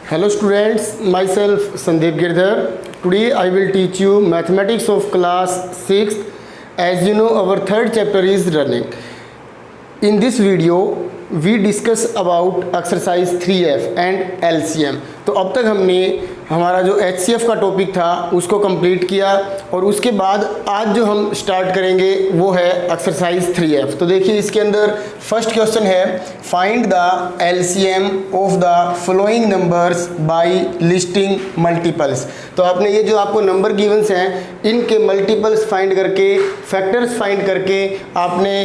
Hello students, myself Sandeep Girdhar. Today I will teach you mathematics of class 6th. As you know, our third chapter is running. In this video we discuss about exercise 3F and LCM. तो अब तक हमने हमारा जो HCF का topic था उसको complete किया और उसके बाद आज जो हम स्टार्ट करेंगे वो है एक्सरसाइज 3F। तो देखिए इसके अंदर फर्स्ट क्वेश्चन है find the LCM of the following numbers by listing multiples. तो आपने ये जो आपको नंबर गिवंस हैं इनके मल्टीपल्स फाइंड करके फैक्टर्स फाइंड करके आपने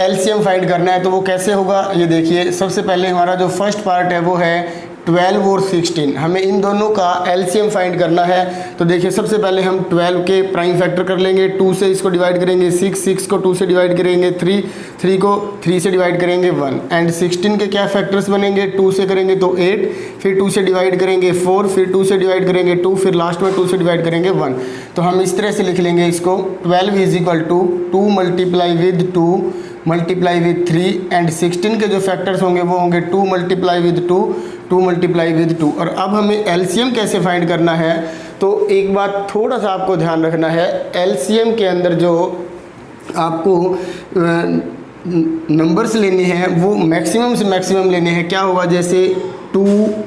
LCM फाइंड करना है। तो वो कैसे होगा ये देखिए। सबसे पहले हमारा जो फर्स्ट पार्ट है वो है 12 और 16, हमें इन दोनों का LCM फाइंड करना है। तो देखिए सबसे पहले हम 12 के प्राइम फैक्टर कर लेंगे, 2 से इसको डिवाइड करेंगे 6 को 2 से डिवाइड करेंगे 3 को 3 से डिवाइड करेंगे 1 एंड 16 के क्या फैक्टर्स बनेंगे 2 से करेंगे तो 8, फिर 2 से डिवाइड करेंगे 4, फिर 2 से डिवाइड करेंगे 2, फिर लास्ट में 2 से डिवाइड करेंगे 1। तो हम इस तरह से लिख लेंगे इसको 12 is equal to 2 multiply with 2 multiply with 3 and 16 के जो फैक्टर्स होंगे वो होंगे 2 मल्टीप्लाई विद 2 मल्टीप्लाई विद 2। और अब हमें LCM कैसे फाइंड करना है तो एक बात थोड़ा सा आपको ध्यान रखना है। LCM के अंदर जो आपको नंबर्स लेने हैं वो मैक्सिमम से मैक्सिमम लेने हैं। क्या होगा जैसे 2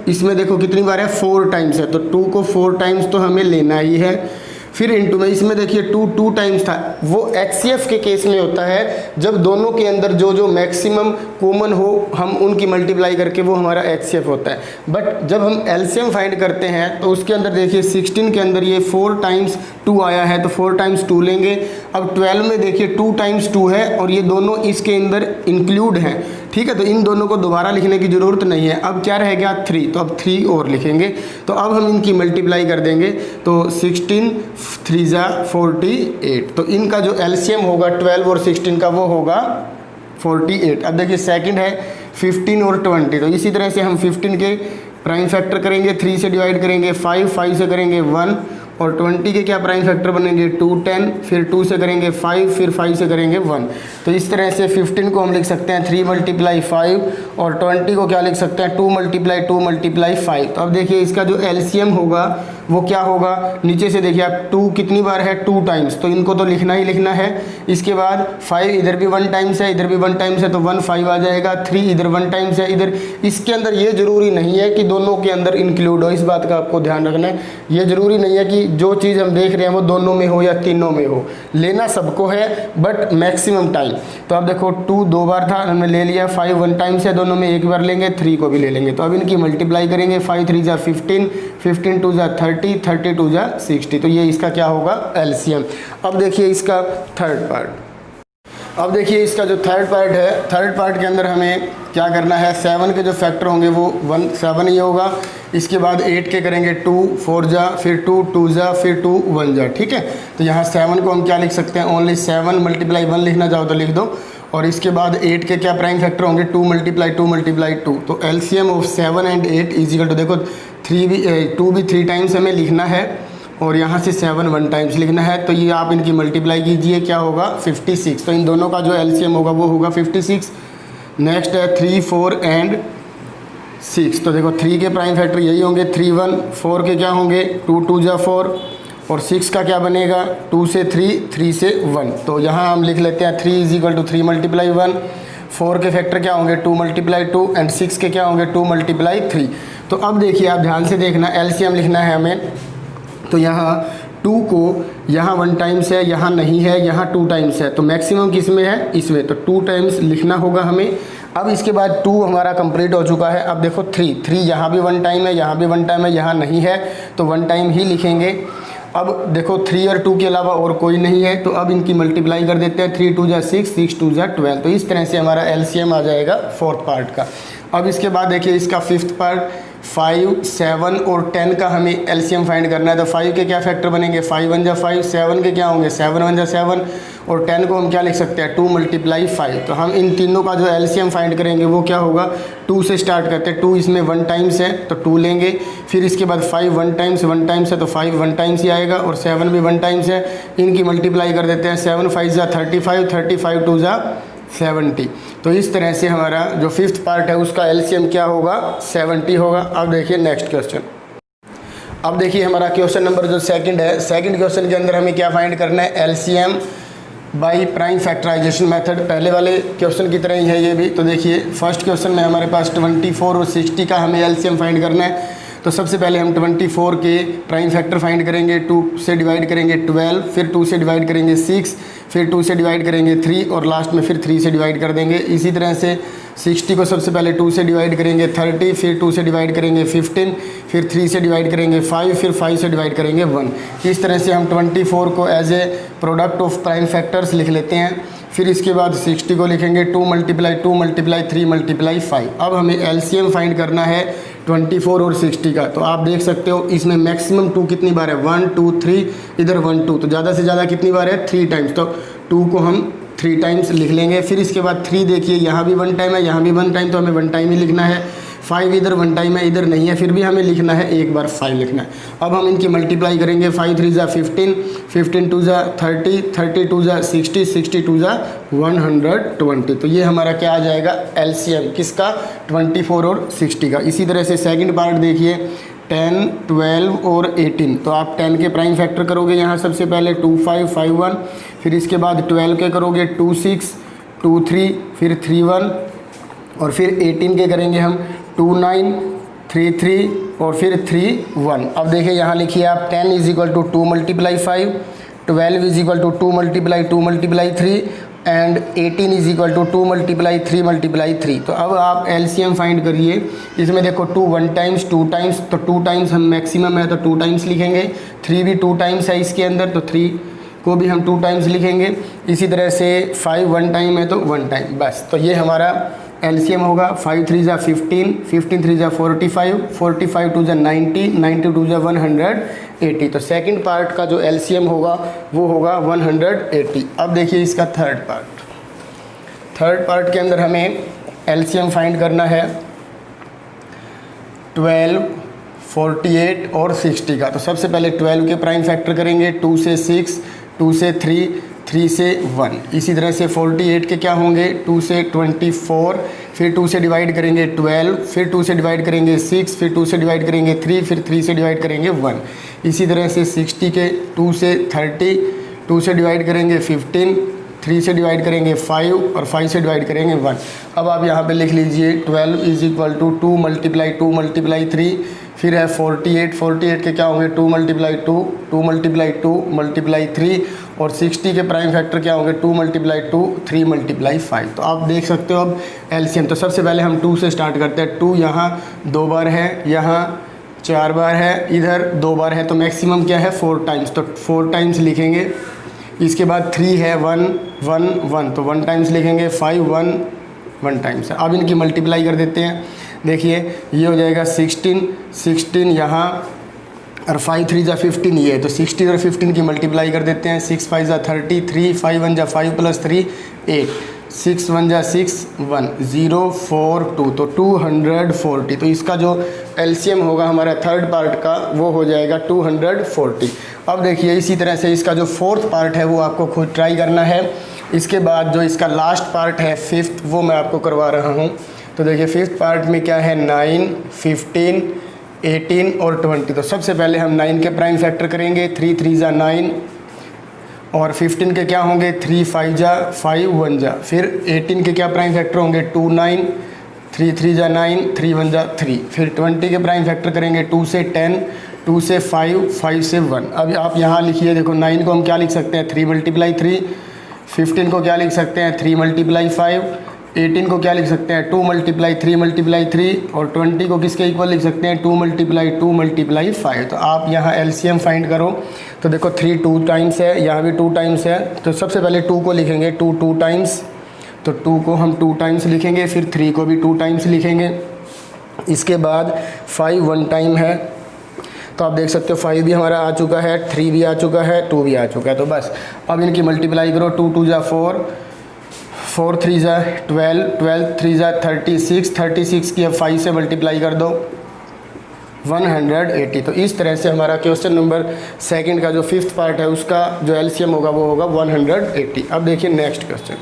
इसमें देखो कितनी बार है 4 टाइम्स है तो 2 को 4 टाइम्स तो हमें लेना ही है। फिर इनटू में इसमें देखिए 2 टाइम्स था। वो HCF के केस में होता है जब दोनों के अंदर जो मैक्सिमम कॉमन हो हम उनकी मल्टीप्लाई करके वो हमारा HCF होता है। बट जब हम LCM फाइंड करते हैं तो उसके अंदर देखिए 16 के अंदर ये 4 टाइम्स 2 आया है तो 4 टाइम्स 2 लेंगे। अब 12 में देखिए 2 टाइम्स 2 है और ये दोनों इसके अंदर इंक्लूड हैं, ठीक है। तो इन दोनों को दोबारा लिखने की ज़रूरत नहीं है। अब क्या रह गया 3, तो अब 3 और लिखेंगे। तो अब हम इनकी मल्टीप्लाई कर देंगे तो 16 3 जा 48। तो इनका जो LCM होगा 12 और 16 का वो होगा 48। अब देखिए सेकंड है 15 और 20। तो इसी तरह से हम 15 के प्राइम फैक्टर करेंगे 3 से डिवाइड करेंगे 5 से करेंगे 1 और 20 के क्या प्राइम फैक्टर बनेंगे 2 10, फिर 2 से करेंगे 5, फिर 5 से करेंगे 1। तो इस तरह से 15 को हम लिख सकते हैं 3 मल्टीप्लाई 5 और 20 को क्या लिख सकते हैं 2 मल्टीप्लाई 5। तो अब देखिए इसका जो LCM होगा वो क्या होगा, नीचे से देखिए आप 2 कितनी बार है 2 टाइम्स, तो इनको तो लिखना ही लिखना है। इसके बाद 5 इधर भी 1 टाइम्स है, इधर भी 1 टाइम्स है तो 1 5 आ जाएगा। 3 इधर 1 टाइम्स है, इधर इसके अंदर ये ज़रूरी नहीं है कि दोनों के अंदर इंक्लूड हो, इस बात का आपको ध्यान रखना है। ये ज़रूरी नहीं है कि जो चीज़ हम देख रहे हैं वो दोनों में हो या तीनों में हो, लेना सबको है बट मैक्सिमम टाइम। तो अब देखो 2 2 बार था हमने ले लिया, 5 1 टाइम्स है, दोनों में एक बार लेंगे, 3 को भी ले लेंगे। तो अब इनकी मल्टीप्लाई करेंगे 5 3 जा 15, 15 2 जा 30, 30 2 जा 60। तो ये इसका क्या होगा LCM। अब देखिए इसका थर्ड पार्ट। अब देखिए इसका जो थर्ड पार्ट है, थर्ड पार्ट के अंदर हमें क्या करना है 7 के जो फैक्टर होंगे वो 7 ही होगा। इसके बाद 8 के करेंगे 2 4 जा, फिर 2 जा, फिर 2 1 जा, ठीक है। तो यहाँ 7 को हम क्या लिख सकते हैं ओनली 7 मल्टीप्लाई 1 लिखना चाहो तो लिख दो। और इसके बाद 8 के क्या प्राइम फैक्टर होंगे 2 मल्टीप्लाई 2। तो LCM of 7 and 8 is equal to देखो 2 भी 3 टाइम्स हमें लिखना है और यहाँ से 7 1 टाइम्स लिखना है। तो ये आप इनकी मल्टीप्लाई कीजिए क्या होगा 56। तो इन दोनों का जो LCM होगा वो होगा 56। नेक्स्ट है 3 4 एंड 6। तो देखो 3 के प्राइम फैक्टर यही होंगे 3 1, 4 के क्या होंगे 2 2 जा 4 और 6 का क्या बनेगा 2 से 3 3 से 1। तो यहाँ हम लिख लेते हैं 3 इज इक्वल टू 3 मल्टीप्लाई 1। 4 के फैक्टर क्या होंगे 2 मल्टीप्लाई 2 एंड 6 के क्या होंगे 2 मल्टीप्लाई 3। तो अब देखिए आप ध्यान से देखना LCM लिखना है हमें। तो यहाँ 2 को यहाँ 1 टाइम्स है, यहाँ नहीं है, यहाँ 2 टाइम्स है, तो मैक्सिमम किस में है इसमें, तो 2 टाइम्स लिखना होगा हमें। अब इसके बाद 2 हमारा कंप्लीट हो चुका है। अब देखो 3 यहाँ भी 1 टाइम है, यहाँ भी 1 टाइम है, यहाँ नहीं है तो 1 टाइम ही लिखेंगे। अब देखो 3 और 2 के अलावा और कोई नहीं है तो अब इनकी मल्टीप्लाई कर देते हैं 3 2 जा 6, 6 2 जा 12। तो इस तरह से हमारा LCM आ जाएगा फोर्थ पार्ट का। अब इसके बाद देखिए इसका फिफ्थ पार्ट 5 7 और 10 का हमें LCM फाइंड करना है। तो 5 के क्या फैक्टर बनेंगे 5 1 जा 5, 7 के क्या होंगे 7 1 जा 7 और 10 को हम क्या लिख सकते हैं 2 मल्टीप्लाई 5। तो हम इन तीनों का जो LCM फाइंड करेंगे वो क्या होगा 2 से स्टार्ट करते हैं। 2 इसमें 1 टाइम्स है तो 2 लेंगे, फिर इसके बाद 5 1 टाइम्स है तो 5 1 टाइम्स ही आएगा और 7 भी 1 टाइम्स है। इनकी मल्टीप्लाई कर देते हैं 7 5 जा 35, 35 2 जा 70। तो इस तरह से हमारा जो फिफ्थ पार्ट है उसका एलसीएम क्या होगा, 70 होगा। अब देखिए नेक्स्ट क्वेश्चन। अब देखिए हमारा क्वेश्चन नंबर जो सेकंड है, सेकंड क्वेश्चन के अंदर हमें क्या फाइंड करना है, LCM by prime factorisation method. पहले वाले क्वेश्चन की तरह ही है ये भी। तो देखिए फर्स्ट क्वेश्चन में हमारे पास 24 और 60 का हमें एलसीएम फाइंड करना है। तो सबसे पहले हम 24 के प्राइम फैक्टर फाइंड करेंगे, 2 से डिवाइड करेंगे 12, फिर 2 से डिवाइड करेंगे 6, फिर 2 से डिवाइड करेंगे 3 और लास्ट में फिर 3 से डिवाइड कर देंगे। इसी तरह से 60 को सबसे पहले 2 से डिवाइड करेंगे 30, फिर 2 से डिवाइड करेंगे 15, फिर 3 से डिवाइड करेंगे 5, फिर 5 से डिवाइड करेंगे 1। इस तरह से हम 24 को as a product of prime factors लिख लेते हैं। फिर इसके बाद 60 को लिखेंगे 2 मल्टीप्लाई 2 मल्टीप्लाई 3 मल्टीप्लाई 5। अब हमें एलसीएम फाइंड करना है 24 और 60 का। तो आप देख सकते हो इसमें मैक्सिमम 2 कितनी बार है, 1 2 3, इधर 1 2, तो ज़्यादा से ज़्यादा कितनी बार है, 3 टाइम्स। तो 2 को हम 3 टाइम्स लिख लेंगे। फिर इसके बाद 3 देखिए यहाँ भी 1 टाइम है, यहाँ भी 1 टाइम, तो हमें 1 टाइम ही लिखना है। 5 इधर 1 टाइम है, इधर नहीं है, फिर भी हमें लिखना है एक बार 5 लिखना है। अब हम इनकी मल्टीप्लाई करेंगे, 5 3 ज़ा 15, 15 2 ज़ा 30, 30 2 ज़ा 60, 60 2 ज़ा 120। तो ये हमारा क्या आ जाएगा, एलसीएम किसका, 24 और 60 का। इसी तरह से सेकंड पार्ट देखिए 10, 12 और 18। तो आप 10 के प्राइम फैक्टर करोगे यहाँ सबसे पहले 2 5 5 1, फिर इसके बाद 12 के करोगे 2 6 2 3, फिर 3 1, और फिर 18 के करेंगे हम 2 9 3 3 और फिर 3 1। अब देखिए यहाँ लिखिए आप 10 is equal to 2 multiply 5, 12 is equal to 2 multiply 2 multiply 3 and 18 is equal to 2 multiply 3 multiply 3। तो अब आप एलसीएम फाइंड करिए। इसमें देखो 2 1 टाइम्स 2 टाइम्स, तो 2 टाइम्स हम मैक्सिमम है तो 2 टाइम्स लिखेंगे। 3 भी 2 टाइम्स है इसके अंदर, तो 3 को भी हम 2 टाइम्स लिखेंगे। इसी तरह से 5 1 टाइम है तो 1 टाइम, बस। तो ये हमारा एलसीएम होगा। 5 3 ज़ा 15, 15 3 ज़ा 45, 45 2 ज़ा 90, 90 2 ज़ा 180। तो सेकंड पार्ट का जो एलसीएम होगा वो होगा 180। अब देखिए इसका थर्ड पार्ट। थर्ड पार्ट के अंदर हमें एलसीएम फाइंड करना है 12, 48 और 60 का। तो सबसे पहले 12 के प्राइम फैक्टर करेंगे, 2 से 6, 2 से 3, 3 से 1। इसी तरह से 48 के क्या होंगे, 2 से 24, फिर 2 से डिवाइड करेंगे 12, फिर 2 से डिवाइड करेंगे 6, फिर 2 से डिवाइड करेंगे 3, फिर 3 से डिवाइड करेंगे 1। इसी तरह से 60 के 2 से 30, 2 से डिवाइड करेंगे 15, 3 से डिवाइड करेंगे 5 और 5 से डिवाइड करेंगे 1। अब आप यहाँ पे लिख लीजिए 12 is equal to 2 multiply 2 multiply 3, फिर है 48, 48 के क्या होंगे 2 मल्टीप्लाई 2, 2 मल्टीप्लाई 2 मल्टीप्लाई 3, और 60 के प्राइम फैक्टर क्या होंगे 2 मल्टीप्लाई 2, 3 मल्टीप्लाई 5। तो आप देख सकते हो अब एलसीएम। तो सबसे पहले हम 2 से स्टार्ट करते हैं। 2 यहाँ 2 बार है, यहाँ 4 बार है, इधर 2 बार है, तो मैक्सिमम क्या है 4 टाइम्स, तो 4 टाइम्स लिखेंगे। इसके बाद 3 है 1 1 1, तो 1 टाइम्स लिखेंगे। 5 1 1 टाइम्स है। अब इनकी मल्टीप्लाई कर देते हैं। देखिए ये हो जाएगा 16 16 यहाँ, और 5 3 ज़ा 15 ये है, तो 60 और 15 की मल्टीप्लाई कर देते हैं। 6 5 ज़ा 30, 3 5 1 ज़ा 5 प्लस 3 8, 6 1 ज़ा 6 1 0 4 2, तो 240। तो इसका जो एलसीएम होगा हमारा थर्ड पार्ट का वो हो जाएगा 240। अब देखिए इसी तरह से इसका जो फोर्थ पार्ट है वो आपको खुद ट्राई करना है। इसके बाद जो इसका लास्ट पार्ट है फिफ्थ, वो मैं आपको करवा रहा हूँ। तो देखिए फिफ्थ पार्ट में क्या है 9 15 18 और 20। तो सबसे पहले हम 9 के प्राइम फैक्टर करेंगे, 3 3 ज़ा 9, और 15 के क्या होंगे 3 5 ज़ा 5 1 ज़ा, फिर 18 के क्या प्राइम फैक्टर होंगे 2 9, 3 3 ज़ा 9, 3 1 ज़ा 3, फिर 20 के प्राइम फैक्टर करेंगे 2 से 10, 2 से 5, 5 से 1। अब आप यहाँ लिखिए, देखो 9 को हम क्या लिख सकते हैं 3 मल्टीप्लाई 3, 15 को क्या लिख सकते हैं 3 मल्टीप्लाई 5, 18 को क्या लिख सकते हैं 2 मल्टीप्लाई 3 मल्टीप्लाई 3, और 20 को किसके इक्वल लिख सकते हैं 2 मल्टीप्लाई 2 मल्टीप्लाई 5। तो आप यहाँ एलसीएम फाइंड करो। तो देखो 3 2 टाइम्स है, यहाँ भी 2 टाइम्स है, तो सबसे पहले 2 को लिखेंगे 2 2 टाइम्स, तो 2 को हम 2 टाइम्स लिखेंगे, फिर 3 को भी 2 टाइम्स लिखेंगे। इसके बाद 5 1 टाइम है, तो आप देख सकते हो 5 भी हमारा आ चुका है, 3 भी आ चुका है, 2 भी आ चुका है। तो बस अब इनकी मल्टीप्लाई करो, 2 2 ज़ा 4, 4 3 ज़ा 12, 12 3 ज़ा 36, 36 की अब 5 से मल्टीप्लाई कर दो 180। तो इस तरह से हमारा क्वेश्चन नंबर सेकंड का जो फिफ्थ पार्ट है उसका जो एलसीएम होगा वो होगा 180। अब देखिए नेक्स्ट क्वेश्चन।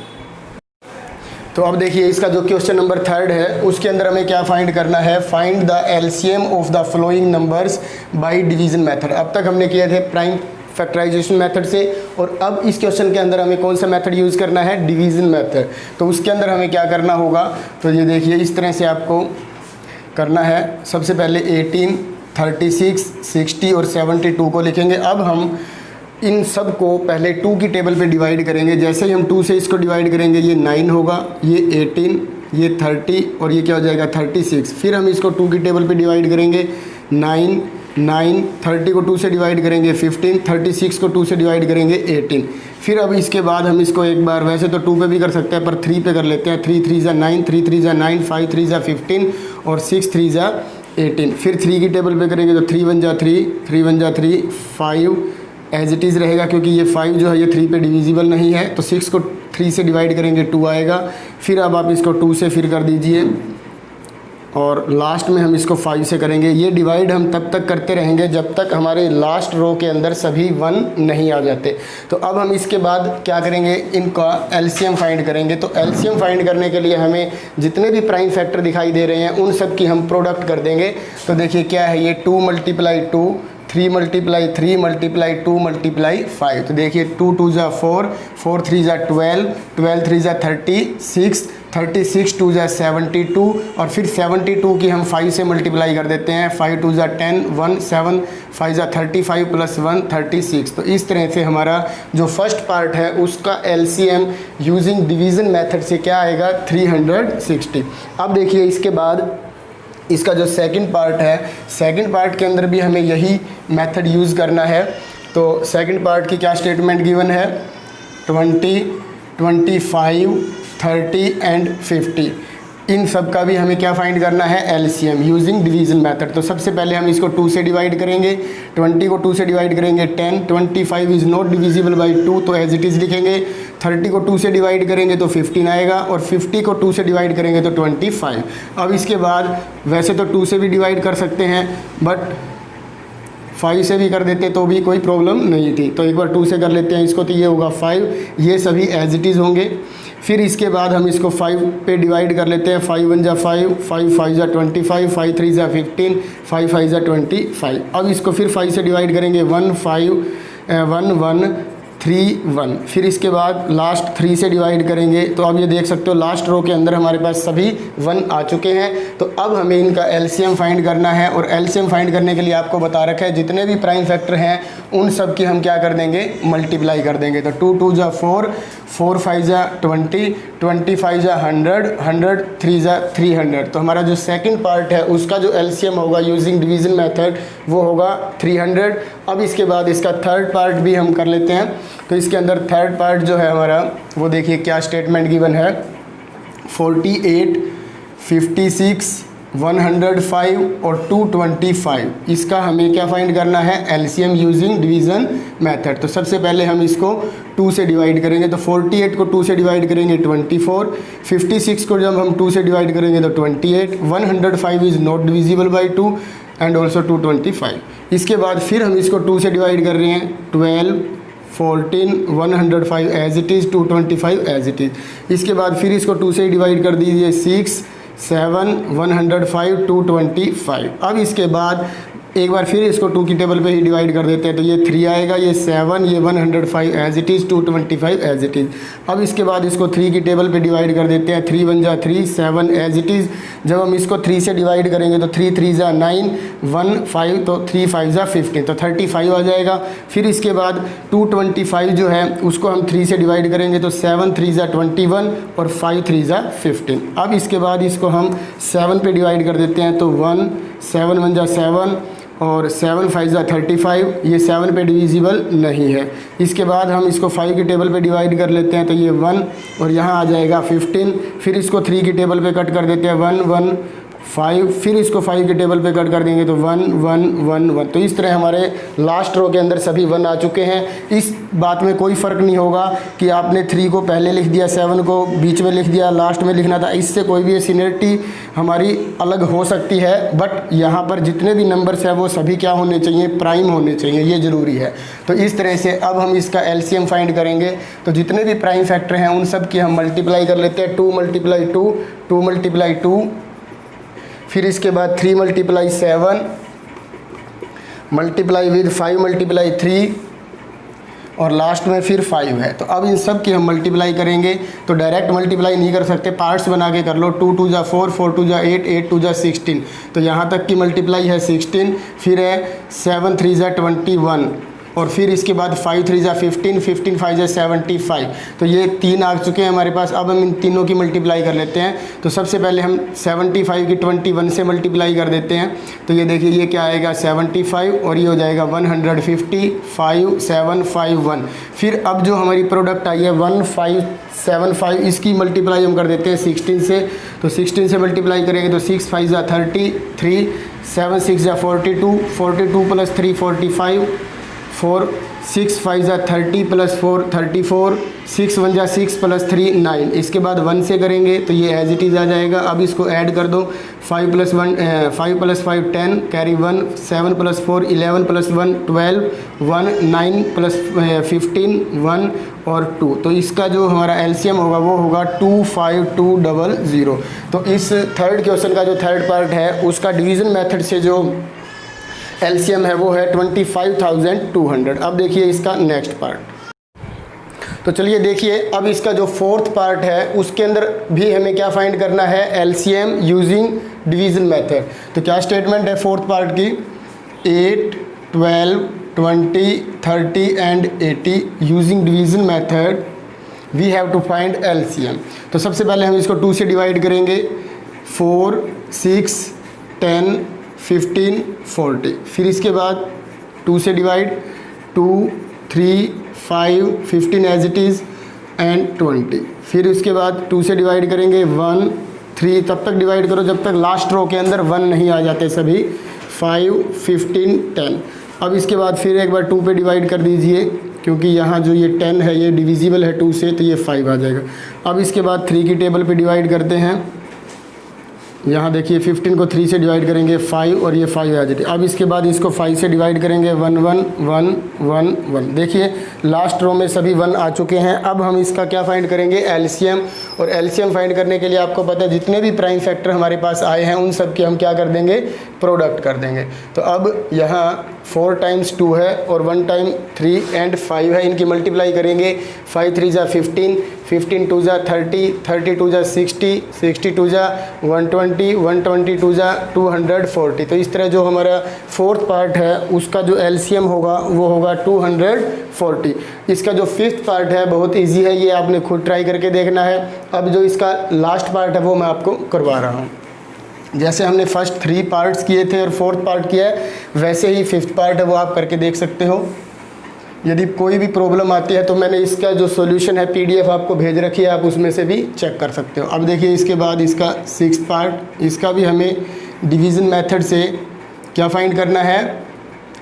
तो अब देखिए इसका जो क्वेश्चन नंबर 3 है उसके अंदर हमें क्या फाइंड करना है, find the LCM of the flowing numbers by division method. अब तक हमने किए थे प्राइम फैक्टराइजेशन मेथड से, और अब इस क्वेश्चन के अंदर हमें कौन सा मेथड यूज़ करना है, डिवीज़न मेथड। तो उसके अंदर हमें क्या करना होगा, तो ये देखिए इस तरह से आपको करना है। सबसे पहले 18, 36, 60 और 72 को लिखेंगे। अब हम इन सब को पहले 2 की टेबल पे डिवाइड करेंगे। जैसे ही हम 2 से इसको डिवाइड करेंगे ये 9 होगा, ये 18, ये 30 और ये क्या हो जाएगा 36। फिर हम इसको 2 की टेबल पे डिवाइड करेंगे, 9, 9, 30 को 2 से डिवाइड करेंगे 15, 36 को 2 से डिवाइड करेंगे 18। फिर अब इसके बाद हम इसको एक बार, वैसे तो 2 पे भी कर सकते हैं पर 3 पे कर लेते हैं। 3 3 9, 3 3 9, 5 3 15 और 6 3 18। फिर 3 की टेबल पे करेंगे तो 3 1 3, 3 1 3, 5 एज इट इज़ रहेगा क्योंकि ये 5 जो है ये 3 पे डिविजिबल नहीं है। तो 6 को 3 से डिवाइड करेंगे 2 आएगा। फिर अब आप इसको 2 से फिर कर दीजिए और लास्ट में हम इसको 5 से करेंगे। ये डिवाइड हम तब तक करते रहेंगे जब तक हमारे लास्ट रो के अंदर सभी 1 नहीं आ जाते। तो अब हम इसके बाद क्या करेंगे, इनका एलसीएम फाइंड करेंगे। तो एलसीएम फाइंड करने के लिए हमें जितने भी प्राइम फैक्टर दिखाई दे रहे हैं उन सब की हम प्रोडक्ट कर देंगे। तो देखिए क्या है, ये 2 × 2, 3 × 3 × 2 × 5। तो देखिए 2 2 = 4, 4 3 = 12, 12 3 = 36, 36 2 = 72 और फिर 72 की हम 5 से मल्टीप्लाई कर देते हैं। 5 2 = 10, 1 7, 5 = 35 + 1 36। तो इस तरह से हमारा जो फर्स्ट पार्ट है उसका एलसीएम यूजिंग डिवीज़न मेथड से क्या आएगा, 360। अब देखिए इसके बाद इसका जो सेकंड पार्ट है, सेकंड पार्ट के अंदर भी हमें यही मेथड यूज़ करना है। तो सेकंड पार्ट की क्या स्टेटमेंट गिवन है, 20, 25, 30 एंड 50। इन सब का भी हमें क्या फाइंड करना है, एलसीएम यूजिंग डिवीज़न मेथड। तो सबसे पहले हम इसको 2 से डिवाइड करेंगे, 20 को 2 से डिवाइड करेंगे 10, 25 इज़ नॉट डिविजिबल बाई 2 तो एज इट इज़ लिखेंगे। 30 को 2 से डिवाइड करेंगे तो 15 आएगा और 50 को 2 से डिवाइड करेंगे तो 25। अब इसके बाद वैसे तो 2 से भी डिवाइड कर सकते हैं बट 5 से भी कर देते तो भी कोई प्रॉब्लम नहीं थी। तो एक बार 2 से कर लेते हैं इसको, तो ये होगा 5, ये सभी एज इट इज़ होंगे। फिर इसके बाद हम इसको 5 पे डिवाइड कर लेते हैं। 5 1 = 5, 5 5 = 25, 5 3 = 15, 5 5 = 25। अब इसको फिर 5 से डिवाइड करेंगे, 1 5 1 1 3 1। फिर इसके बाद लास्ट 3 से डिवाइड करेंगे। तो अब ये देख सकते हो लास्ट रो के अंदर हमारे पास सभी 1 आ चुके हैं। तो अब हमें इनका एलसीएम फाइंड करना है और एलसीएम फाइंड करने के लिए आपको बता रखा है जितने भी प्राइम फैक्टर हैं उन सब की हम क्या कर देंगे, मल्टीप्लाई कर देंगे। तो 2 2 = 4, 4 5 = 20, 25 = 100, 100 3 = 300। तो हमारा जो सेकंड पार्ट है उसका जो एलसीएम होगा यूजिंग डिवीज़न मेथड वो होगा 300। अब इसके बाद इसका थर्ड पार्ट भी हम कर लेते हैं। तो इसके अंदर थर्ड पार्ट जो है हमारा वो देखिए क्या स्टेटमेंट गिवन है, 48, 56, 105 और 225। इसका हमें क्या फाइंड करना है, एलसीएम यूजिंग डिवीज़न मेथड। तो सबसे पहले हम इसको 2 से डिवाइड करेंगे। तो 48 को 2 से डिवाइड करेंगे 24, 56 को जब हम 2 से डिवाइड करेंगे तो 28, 105 is not divisible by 2 and also 225। इसके बाद फिर हम इसको 2 से डिवाइड कर रहे हैं, 12, 14, 105 as it is, 225 as it is. इसके बाद फिर इसको 2 से डिवाइड कर दीजिए, 6, 7, 105, 225। अब इसके बाद एक बार फिर इसको 2 की टेबल पे ही डिवाइड कर देते हैं। तो ये 3 आएगा, ये 7, ये 105 as it is, 225 as it is. अब इसके बाद इसको 3 की टेबल पे डिवाइड कर देते हैं। 3 1 = 3, 7 एज इट इज़। जब हम इसको 3 से डिवाइड करेंगे तो 3 3 = 9, 1 5 तो 3 5 = 15 तो 35 आ जाएगा। फिर इसके बाद 225 जो है उसको हम 3 से डिवाइड करेंगे तो 7 3 = 21 और 5 3 = 15। अब इसके बाद इसको हम 7 पे डिवाइड कर देते हैं। तो 1 7 1 = 7 और 7 5 = 35, ये 7 पे डिविजिबल नहीं है। इसके बाद हम इसको 5 की टेबल पे डिवाइड कर लेते हैं तो ये 1 और यहाँ आ जाएगा 15। फिर इसको 3 की टेबल पे कट कर देते हैं, 1 1 5, फिर इसको 5 के टेबल पे कट कर देंगे तो 1 1 1 1। तो इस तरह हमारे लास्ट रो के अंदर सभी 1 आ चुके हैं। इस बात में कोई फ़र्क नहीं होगा कि आपने 3 को पहले लिख दिया, 7 को बीच में लिख दिया, लास्ट में लिखना था। इससे कोई भी सीनियरिटी हमारी अलग हो सकती है, बट यहाँ पर जितने भी नंबर्स हैं वो सभी क्या होने चाहिए, प्राइम होने चाहिए, ये ज़रूरी है। तो इस तरह से अब हम इसका एलसीएम फाइंड करेंगे। तो जितने भी प्राइम फैक्टर हैं उन सब की हम मल्टीप्लाई कर लेते हैं। 2 मल्टीप्लाई 2, 2 मल्टीप्लाई 2, फिर इसके बाद 3 मल्टीप्लाई 7 मल्टीप्लाई विद 5 मल्टीप्लाई 3 और लास्ट में फिर 5 है। तो अब इन सब की हम मल्टीप्लाई करेंगे। तो डायरेक्ट मल्टीप्लाई नहीं कर सकते, पार्ट्स बना के कर लो। 2 2 जा 4, 4 2 जा 8, 8 2 जा 16। तो यहाँ तक की मल्टीप्लाई है 16, फिर है 7 3 जा 21 और फिर इसके बाद 5 3 जा 15, 15 5 जा 75। तो ये 3 आ चुके हैं हमारे पास। अब हम इन तीनों की मल्टीप्लाई कर लेते हैं। तो सबसे पहले हम 75 की 21 से मल्टीप्लाई कर देते हैं। तो ये देखिए ये क्या आएगा 75 और ये हो जाएगा 150, 5 7 5 1। फिर अब जो हमारी प्रोडक्ट आई है 1575, इसकी मल्टीप्लाई हम कर देते हैं 16 से। तो 16 से मल्टीप्लाई करेंगे तो 6 5 जा 33, 7 6 जा 42, 42 प्लस 3 45, 4 6 5 जा 30 प्लस 4 34, 6 1 जा 6 प्लस 3 9। इसके बाद 1 से करेंगे तो ये एज इट इज़ आ जाएगा। अब इसको ऐड कर दो। 5 plus 5 10 carry 1, 7 plus 4 11 plus 1 12, 1 9 plus 15 1 और 2। तो इसका जो हमारा एलसीएम होगा वो होगा 25200। तो इस थर्ड क्वेश्चन का जो थर्ड पार्ट है उसका डिवीज़न मेथड से जो एलसीएम है वो है 25200। अब देखिए इसका नेक्स्ट पार्ट। तो चलिए देखिए अब इसका जो फोर्थ पार्ट है उसके अंदर भी हमें क्या फाइंड करना है, एलसीएम यूजिंग डिवीज़न मेथड। तो क्या स्टेटमेंट है फोर्थ पार्ट की, 8 12 20 30 and 80 using division method we have to find LCM. तो सबसे पहले हम इसको 2 से डिवाइड करेंगे। 4 6 10 15 40। फिर इसके बाद 2 से divide, 2 3 5 15 as it is and 20। फिर उसके बाद 2 से डिवाइड करेंगे 1 3, तब तक डिवाइड करो जब तक लास्ट रो के अंदर 1 नहीं आ जाते सभी। 5 15 10। अब इसके बाद फिर एक बार 2 पे डिवाइड कर दीजिए क्योंकि यहाँ जो ये 10 है ये डिविजिबल है 2 से, तो ये 5 आ जाएगा। अब इसके बाद 3 की टेबल पे डिवाइड करते हैं। यहाँ देखिए 15 को 3 से डिवाइड करेंगे 5 और ये 5 आ जाती है। अब इसके बाद इसको 5 से डिवाइड करेंगे 1 1 1 1 1। देखिए लास्ट रो में सभी 1 आ चुके हैं। अब हम इसका क्या फाइंड करेंगे, एलसीएम। और एलसीएम फाइंड करने के लिए आपको पता है जितने भी प्राइम फैक्टर हमारे पास आए हैं उन सब की हम क्या कर देंगे, प्रोडक्ट कर देंगे। तो अब यहाँ 4 टाइम्स 2 है और 1 टाइम 3 एंड 5 है, इनकी मल्टीप्लाई करेंगे। 5 3 जा 15, 15 2 जा 30, 30 2 जा 60, 60 2 जा 120, 120 2 जा 240। तो इस तरह जो हमारा फोर्थ पार्ट है उसका जो एलसीएम होगा वो होगा 240। इसका जो फिफ्थ पार्ट है बहुत इजी है, ये आपने खुद ट्राई करके देखना है। अब जो इसका लास्ट पार्ट है वो मैं आपको करवा रहा हूँ। जैसे हमने फर्स्ट 3 पार्ट्स किए थे और फोर्थ पार्ट किया है, वैसे ही फिफ्थ पार्ट है वो आप करके देख सकते हो। यदि कोई भी प्रॉब्लम आती है तो मैंने इसका जो सॉल्यूशन है पीडीएफ आपको भेज रखी है, आप उसमें से भी चेक कर सकते हो। अब देखिए इसके बाद इसका सिक्स्थ पार्ट, इसका भी हमें डिवीज़न मेथड से क्या फाइंड करना है,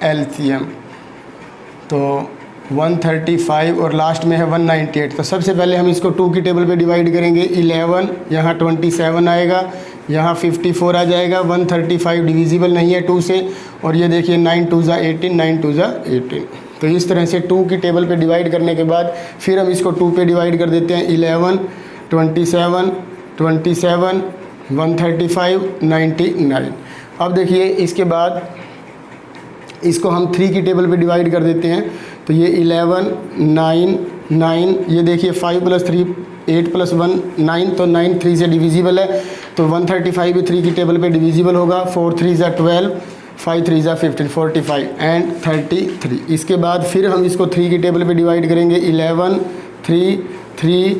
एलसीएम। तो 135 और लास्ट में है 198। तो सबसे पहले हम इसको 2 की टेबल पे डिवाइड करेंगे। 11 यहाँ 27 आएगा, यहाँ 54 आ जाएगा। 135 डिविजिबल नहीं है 2 से। और ये देखिए 9 2 जा 18, 9 2 जा 18। तो इस तरह से 2 की टेबल पे डिवाइड करने के बाद फिर हम इसको 2 पे डिवाइड कर देते हैं। 11 27 27 135 99। अब देखिए इसके बाद इसको हम 3 की टेबल पे डिवाइड कर देते हैं। तो ये 11 9 9, ये देखिए 5 प्लस 3 8 प्लस 1 9, तो 9 3 से डिविजिबल है। तो 135 भी 3 की टेबल पे डिविजिबल होगा। 4 3 जा 12, 5 3 जा 15, 45 एंड 33। इसके बाद फिर हम इसको 3 की टेबल पे डिवाइड करेंगे। 11 3 3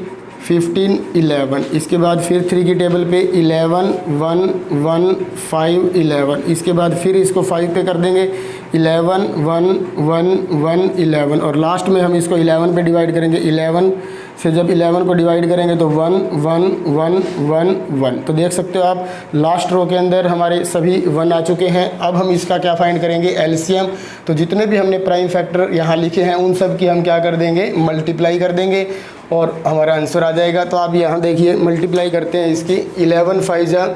15 11। इसके बाद फिर 3 की टेबल पे 11 1 1 5 11। इसके बाद फिर इसको 5 पे कर देंगे। 11 1 1 1 11 और लास्ट में हम इसको 11 पे डिवाइड करेंगे। 11 से जब 11 को डिवाइड करेंगे तो 1 1 1 1 1। तो देख सकते हो आप लास्ट रो के अंदर हमारे सभी 1 आ चुके हैं। अब हम इसका क्या फाइंड करेंगे, एलसीएम। तो जितने भी हमने प्राइम फैक्टर यहाँ लिखे हैं उन सब की हम क्या कर देंगे, मल्टीप्लाई कर देंगे और हमारा आंसर आ जाएगा। तो आप यहाँ देखिए मल्टीप्लाई करते हैं इसकी, 11 5 जा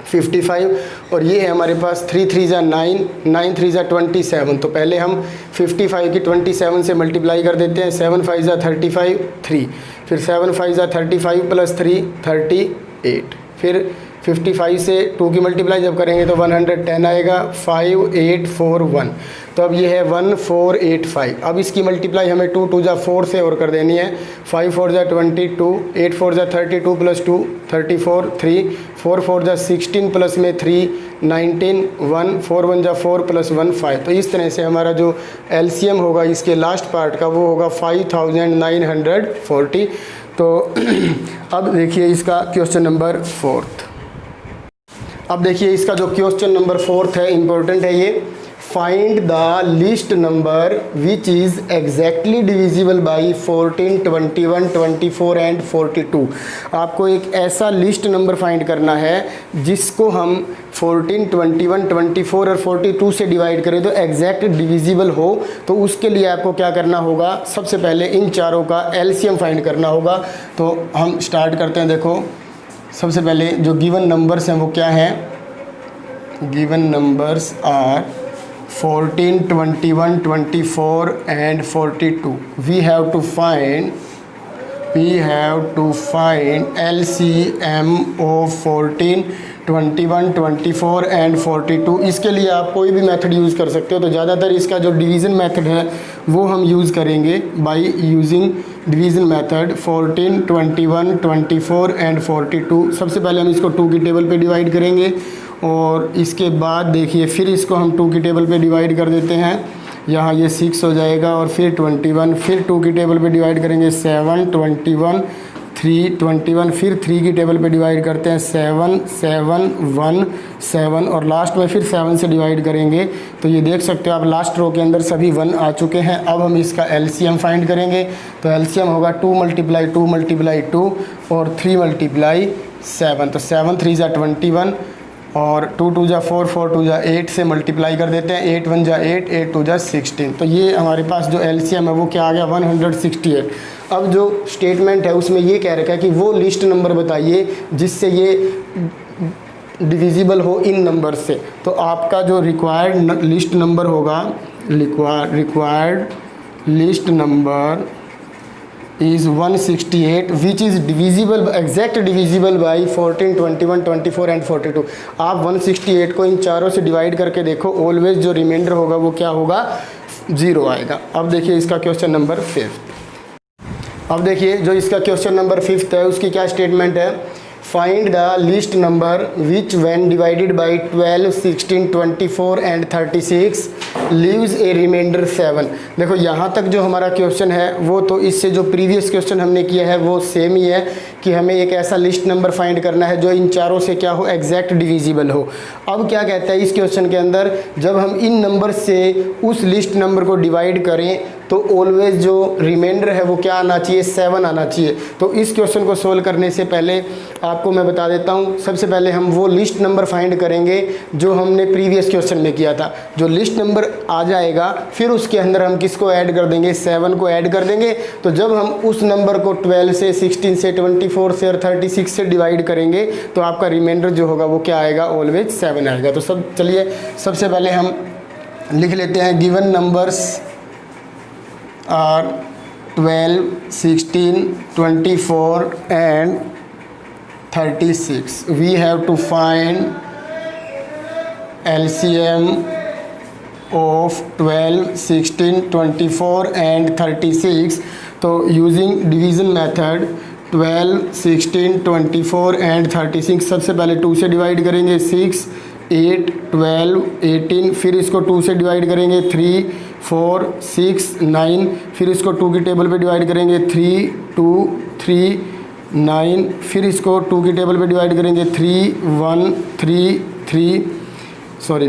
55 और ये है हमारे पास 3 3 जा 9, 9 3 जा 27। तो पहले हम 55 की 27 से मल्टीप्लाई कर देते हैं। 7 5 जा 35 3, फिर 7 5 जा 35 प्लस 3 38, फिर 55 से 2 की मल्टीप्लाई जब करेंगे तो 110 आएगा। 5 8 4 1, तो अब ये है 1485। अब इसकी मल्टीप्लाई हमें 2 2 जा 4 से और कर देनी है। 5 4 जा 22, 8 4 जा 32 प्लस 2 34 3, 4 4 जा 16 प्लस में 3 19 1, 4 1 जा 4 प्लस 1 5। तो इस तरह से हमारा जो एलसीएम होगा इसके लास्ट पार्ट का वो होगा 5940। तो अब देखिए इसका क्वेश्चन नंबर 4। अब देखिए इसका जो क्वेश्चन नंबर 4 है, इम्पोर्टेंट है ये। Find the least number which is exactly divisible by 14 21 24 and 42। आपको एक ऐसा लिस्ट नंबर फाइंड करना है जिसको हम 14 21 24 और 42 से डिवाइड करें तो एग्जैक्ट डिविजिबल हो। तो उसके लिए आपको क्या करना होगा, सबसे पहले इन चारों का एलसीएम फाइंड करना होगा। तो हम स्टार्ट करते हैं। देखो सबसे पहले जो गिवन नंबर्स हैं वो क्या हैं, given numbers are 14 21 24 and 42। We have to find LCM of 14 21 24 and 42। इसके लिए आप कोई भी मेथड यूज़ कर सकते हो। तो ज़्यादातर इसका जो डिवीज़न मेथड है वो हम यूज़ करेंगे by using division method 14 21 24 and 42। सबसे पहले हम इसको 2 की टेबल पे डिवाइड करेंगे और इसके बाद देखिए फिर इसको हम 2 की टेबल पे डिवाइड कर देते हैं। यहाँ ये 6 हो जाएगा और फिर 21, फिर 2 की टेबल पे डिवाइड करेंगे 7 21 3 21, फिर 3 की टेबल पे डिवाइड करते हैं 7 7 1 7 और लास्ट में फिर 7 से डिवाइड करेंगे। तो ये देख सकते हो आप लास्ट रो के अंदर सभी 1 आ चुके हैं। अब हम इसका एलसीएम फाइंड करेंगे। तो एलसीएम होगा 2 × 2 × 2 और 3 × 7। तो 7 3 जा 21 और 2 2 जा 4 4 2 जा 8 से मल्टीप्लाई कर देते हैं। 8 1 जा 8 8 2 जा 16। तो ये हमारे पास जो एलसीएम है वो क्या आ गया, 168। अब जो स्टेटमेंट है उसमें ये कह रखा है कि वो लिस्ट नंबर बताइए जिससे ये डिविजिबल हो इन नंबर से। तो आपका जो रिक्वायर्ड लिस्ट नंबर होगा, required least number is 168 which is divisible, exact divisible by 14 21 24 and 42। आप 168 को इन चारों से डिवाइड करके देखो, ऑलवेज जो रिमाइंडर होगा वो क्या होगा, 0 आएगा। अब देखिए इसका क्वेश्चन नंबर 5। अब देखिए जो इसका क्वेश्चन नंबर 5 है उसकी क्या स्टेटमेंट है, find the least number which when divided by 12 16 24 and 36 leaves a remainder 7। देखो यहाँ तक जो हमारा क्वेश्चन है वो तो इससे जो प्रीवियस क्वेश्चन हमने किया है वो सेम ही है कि हमें एक ऐसा लिस्ट नंबर फाइंड करना है जो इन चारों से क्या हो, एग्जैक्ट डिविजिबल हो। अब क्या कहता है इस क्वेश्चन के अंदर, जब हम इन नंबर से उस लिस्ट नंबर को डिवाइड करें तो ऑलवेज जो रिमाइंडर है वो क्या आना चाहिए, 7 आना चाहिए। तो इस क्वेश्चन को सोल्व करने से पहले आपको मैं बता देता हूँ, सबसे पहले हम वो लिस्ट नंबर फाइंड करेंगे जो हमने प्रीवियस क्वेश्चन में किया था। जो लिस्ट नंबर आ जाएगा फिर उसके अंदर हम किसको ऐड कर देंगे, 7 को ऐड कर देंगे। तो जब हम उस नंबर को 12 से 16 से 24 से और 36 से डिवाइड करेंगे तो आपका रिमाइंडर जो होगा वो क्या आएगा, ऑलवेज 7 आएगा। तो चलिए सबसे पहले हम लिख लेते हैं, given numbers are 12 16 24 and 36। we have to find LCM of 12 16 24 and 36। तो यूजिंग डिवीज़न मेथड 12 16 24 एंड 36 सबसे पहले 2 से डिवाइड करेंगे, 6 8 12 18, फिर इसको 2 से डिवाइड करेंगे, 3 4 6 9, फिर इसको 2 की टेबल पे डिवाइड करेंगे, 3 2 3 9, फिर इसको 2 की टेबल पे डिवाइड करेंगे, 3 1 3 3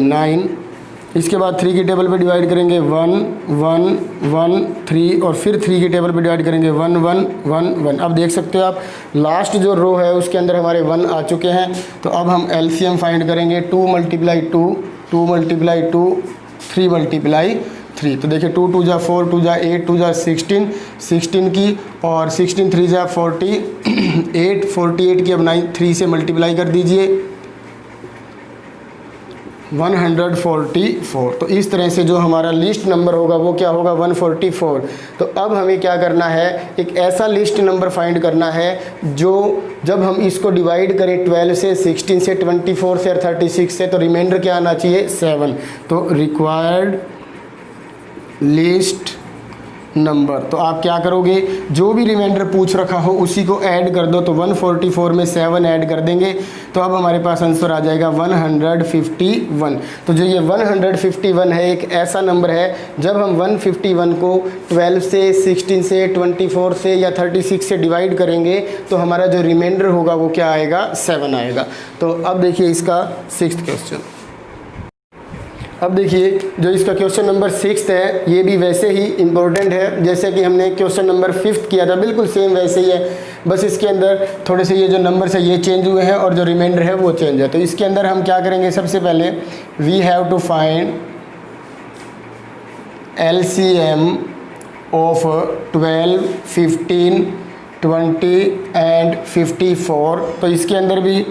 9, इसके बाद 3 की टेबल पे डिवाइड करेंगे 1 1 1 3 और फिर 3 की टेबल पे डिवाइड करेंगे 1 1 1 1। अब देख सकते हो आप लास्ट जो रो है उसके अंदर हमारे 1 आ चुके हैं। तो अब हम एलसीएम फाइंड करेंगे 2 × 2 2 × 2 3 × 3। तो देखिए 2 2 जा 4 2 जा 8 2 जा 16 16 की और 16 3 जा 48 48 की अब 3 से मल्टीप्लाई कर दीजिए 144। तो इस तरह से जो हमारा लिस्ट नंबर होगा वो क्या होगा 144। तो अब हमें क्या करना है, एक ऐसा लिस्ट नंबर फाइंड करना है जो जब हम इसको डिवाइड करें 12 से 16 से 24 से और 36 से तो रिमाइंडर क्या आना चाहिए 7। तो रिक्वायर्ड लिस्ट नंबर, तो आप क्या करोगे, जो भी रिमाइंडर पूछ रखा हो उसी को ऐड कर दो। तो 144 में 7 ऐड कर देंगे तो अब हमारे पास आंसर आ जाएगा 151। तो जो ये 151 है एक ऐसा नंबर है जब हम 151 को 12 से 16 से 24 से या 36 से डिवाइड करेंगे तो हमारा जो रिमाइंडर होगा वो क्या आएगा 7 आएगा। तो अब देखिए इसका 6th क्वेश्चन। अब देखिए जो इसका क्वेश्चन नंबर 6 है ये भी वैसे ही इम्पोर्टेंट है जैसे कि हमने क्वेश्चन नंबर 5 किया था, बिल्कुल सेम वैसे ही है, बस इसके अंदर थोड़े से ये जो नंबर्स है ये चेंज हुए हैं और जो रिमाइंडर है वो चेंज है। तो इसके अंदर हम क्या करेंगे, सबसे पहले we have to find LCM of 12 15 20 and 54। तो इसके अंदर भी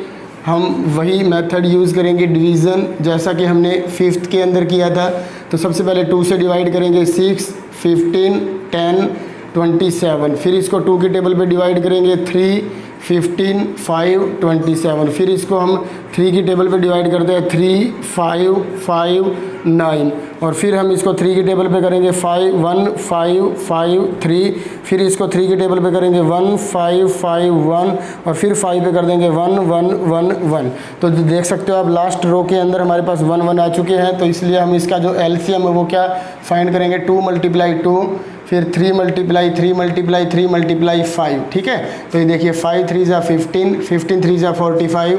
हम वही मेथड यूज़ करेंगे डिवीज़न जैसा कि हमने 5th के अंदर किया था। तो सबसे पहले 2 से डिवाइड करेंगे 6 15 10 27, फिर इसको 2 की टेबल पे डिवाइड करेंगे 3 15 5 27, फिर इसको हम 3 की टेबल पे डिवाइड करते हैं 3 5 5 9 और फिर हम इसको 3 की टेबल पे करेंगे 5 1 5 5 3, फिर इसको 3 की टेबल पे करेंगे 1 5 5 1 और फिर 5 पे कर देंगे 1 1 1 1। तो देख सकते हो आप लास्ट रो के अंदर हमारे पास 1 1 आ चुके हैं। तो इसलिए हम इसका जो LCM है वो क्या फाइंड करेंगे 2 × 2 फिर 3 × 3 × 3 × 5। ठीक है, तो ये देखिए 5 3 जा 15 15 3 जा 45,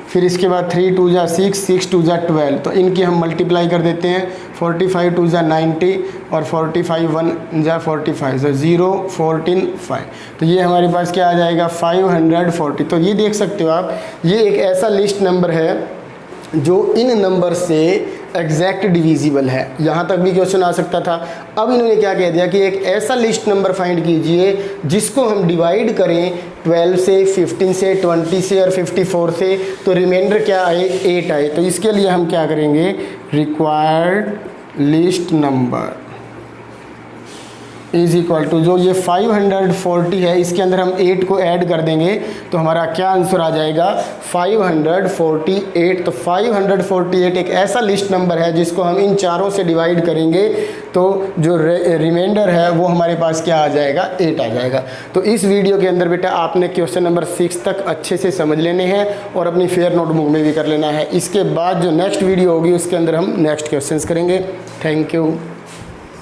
फिर इसके बाद 3 2 जा 6 6 2 जा 12। तो इनकी हम मल्टीप्लाई कर देते हैं 45 2 जा 90 और 45 1 जा 45, तो 0 14 5। तो ये हमारे पास क्या आ जाएगा 540। तो ये देख सकते हो आप ये एक ऐसा लिस्ट नंबर है जो इन नंबर से एग्जैक्ट डिविजिबल है। यहाँ तक भी क्वेश्चन आ सकता था। अब इन्होंने क्या कह दिया कि एक ऐसा लिस्ट नंबर फाइंड कीजिए जिसको हम डिवाइड करें 12 से 15 से 20 से और 54 से तो रिमाइंडर क्या आए 8 आए। तो इसके लिए हम क्या करेंगे, required least number is equal to जो ये 540 है इसके अंदर हम 8 को ऐड कर देंगे तो हमारा क्या आंसर आ जाएगा 548। तो 548 एक ऐसा लिस्ट नंबर है जिसको हम इन चारों से डिवाइड करेंगे तो जो रिमाइंडर है वो हमारे पास क्या आ जाएगा 8 आ जाएगा। तो इस वीडियो के अंदर बेटा आपने क्वेश्चन नंबर 6 तक अच्छे से समझ लेने हैं और अपनी फेयर नोटबुक में भी कर लेना है। इसके बाद जो नेक्स्ट वीडियो होगी उसके अंदर हम नेक्स्ट क्वेश्चंस करेंगे। Thank you.